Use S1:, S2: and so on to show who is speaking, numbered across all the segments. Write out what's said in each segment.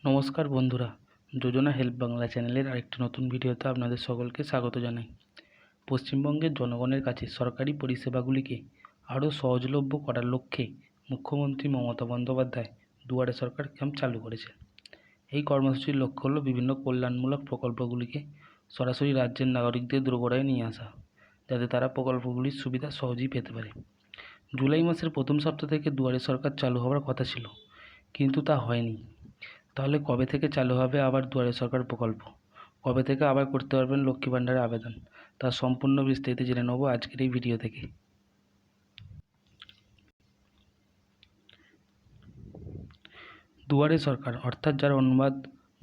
S1: নমস্কার বন্ধুরা, যোজনা হেল্প বাংলা চ্যানেলের আরেকটি নতুন ভিডিওতে আপনাদের সকলকে স্বাগত জানাই। পশ্চিমবঙ্গের জনগণের কাছে সরকারি পরিষেবাগুলিকে আরও সহজলভ্য করার লক্ষ্যে মুখ্যমন্ত্রী মমতা বন্দ্যোপাধ্যায় দুয়ারে সরকার ক্যাম্প চালু করেছে। এই কর্মসূচির লক্ষ্য হল বিভিন্ন কল্যাণমূলক প্রকল্পগুলিকে সরাসরি রাজ্যের নাগরিকদের দোরগোড়ায় নিয়ে আসা, যাতে তারা প্রকল্পগুলির সুবিধা সহজেই পেতে পারে। জুলাই মাসের প্রথম সপ্তাহ থেকে দুয়ারে সরকার চালু হওয়ার কথা ছিল, কিন্তু তা হয়নি। তাহলে কবে থেকে চালু হবে আবার দুয়ারে সরকার প্রকল্প? কবে থেকে আবার করতে পারবেন লক্ষ্মী ভাণ্ডারের আবেদন? তার সম্পূর্ণ বিস্তারিত জেনে নেব আজকের এই ভিডিও থেকে। দুয়ারে সরকার অর্থাৎ যার অনুবাদ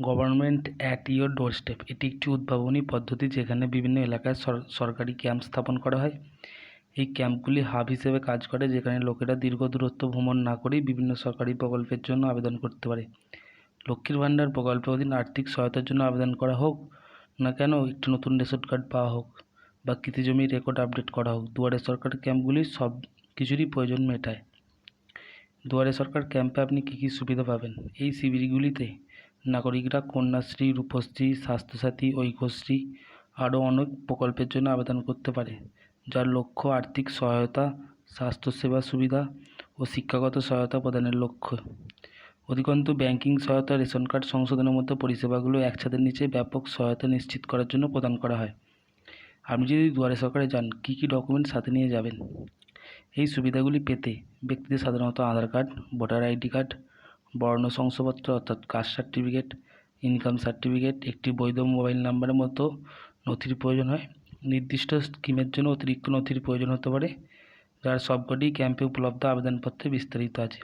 S1: গভর্নমেন্ট অ্যাট ইয়োর ডোরস্টেপ, এটি একটি উদ্ভাবনী পদ্ধতি যেখানে বিভিন্ন এলাকায় সরকারি ক্যাম্প স্থাপন করা হয়। এই ক্যাম্পগুলি হাব হিসেবে কাজ করে, যেখানে লোকেরা দীর্ঘ দূরত্ব ভ্রমণ না করেই বিভিন্ন সরকারি প্রকল্পের জন্য আবেদন করতে পারে। লক্ষ্মীর ভাণ্ডার প্রকল্পের অধীন আর্থিক সহায়তার জন্য আবেদন করা হোক না কেন, একটি নতুন রেশন কার্ড পাওয়া হোক বা কৃষি জমির রেকর্ড আপডেট করা হোক, দুয়ারে সরকার ক্যাম্পগুলি সব কিছুরই প্রয়োজন মেটায়। দুয়ারে সরকার ক্যাম্পে আপনি কী কী সুবিধা পাবেন? এই শিবিরগুলিতে নাগরিকরা কন্যাশ্রী, রূপশ্রী, স্বাস্থ্যসাথী, ঐক্যশ্রী আরও অনেক প্রকল্পের জন্য আবেদন করতে পারে, যার লক্ষ্য আর্থিক সহায়তা, স্বাস্থ্যসেবা সুবিধা ও শিক্ষাগত সহায়তা প্রদানের লক্ষ্য। অধিকন্তু ব্যাংকিং সহায়তা, রেশন কার্ড সংশোধনের মতো পরিষেবাগুলো এক ছাদের নিচে ব্যাপক সহায়তা নিশ্চিত করার জন্য প্রদান করা হয়। আপনি যদি দুয়ারে সরকারে যান, কী কী ডকুমেন্ট সাথে নিয়ে যাবেন? এই সুবিধাগুলি পেতে ব্যক্তিদের সাধারণত আধার কার্ড, ভোটার আইডি কার্ড, বর্ণ শংসাপত্র অর্থাৎ কাস্ট সার্টিফিকেট, ইনকাম সার্টিফিকেট, একটি বৈধ মোবাইল নাম্বারের মতো নথির প্রয়োজন হয়। নির্দিষ্ট স্কিমের জন্য অতিরিক্ত নথির প্রয়োজন হতে পারে, যার সবকটি ক্যাম্পে উপলব্ধ আবেদনপত্রে বিস্তারিত আছে।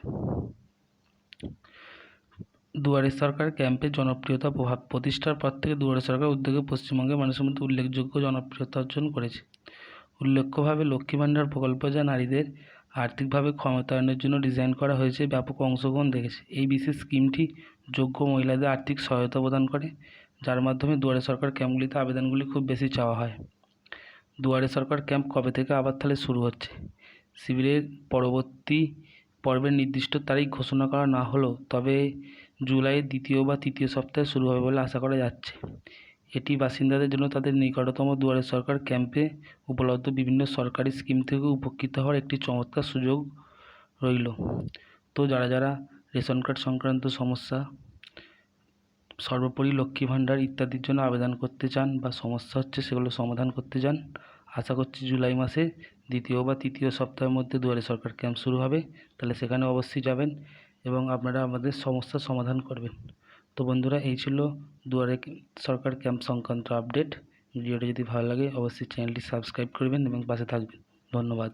S1: দুয়ারে সরকার ক্যাম্পের জনপ্রিয়তা প্রভাব প্রতিষ্ঠার পর থেকে দুয়ারে সরকার উদ্যোগে পশ্চিমবঙ্গের মানুষের মধ্যে উল্লেখযোগ্য জনপ্রিয়তা অর্জন করেছে। উল্লেখ্যভাবে লক্ষ্মী ভাণ্ডার প্রকল্প, যা নারীদের আর্থিকভাবে ক্ষমতায়নের জন্য ডিজাইন করা হয়েছে, ব্যাপক অংশগ্রহণ দেখেছে। এই বিশেষ স্কিমটি যোগ্য মহিলাদের আর্থিক সহায়তা প্রদান করে, যার মাধ্যমে দুয়ারে সরকার ক্যাম্পগুলিতে আবেদনগুলি খুব বেশি চাওয়া হয়। দুয়ারে সরকার ক্যাম্প কবে থেকে আবার তাহলে শুরু হচ্ছে? শিবিরের পরবর্তী পর্বের নির্দিষ্ট তারিখ ঘোষণা করা না হলেও তবে জুলাইয়ের দ্বিতীয় বা তৃতীয় সপ্তাহে শুরু হবে বলে আশা করা যাচ্ছে। এটি বাসিন্দাদের জন্য তাদের নিকটতম দুয়ারে সরকার ক্যাম্পে উপলব্ধ বিভিন্ন সরকারি স্কিম থেকে উপকৃত হওয়ার একটি চমৎকার সুযোগ রইল। তো যারা রেশন কার্ড সংক্রান্ত সমস্যা, সর্বোপরি লক্ষ্মী ভাণ্ডার ইত্যাদির জন্য আবেদন করতে চান বা সমস্যা হচ্ছে সেগুলো সমাধান করতে চান, আশা করছি জুলাই মাসে দ্বিতীয় বা তৃতীয় সপ্তাহের মধ্যে দুয়ারে সরকার ক্যাম্প শুরু হবে। তাহলে সেখানে অবশ্যই যাবেন এবং আপনারা আমাদের সমস্যার সমাধান করবেন। তো বন্ধুরা, এই ছিল দুয়ারে সরকার ক্যাম্প সংক্রান্ত আপডেট। ভিডিওটি যদি ভালো লাগে অবশ্যই চ্যানেলটি সাবস্ক্রাইব করবেন এবং পাশে থাকবেন। ধন্যবাদ।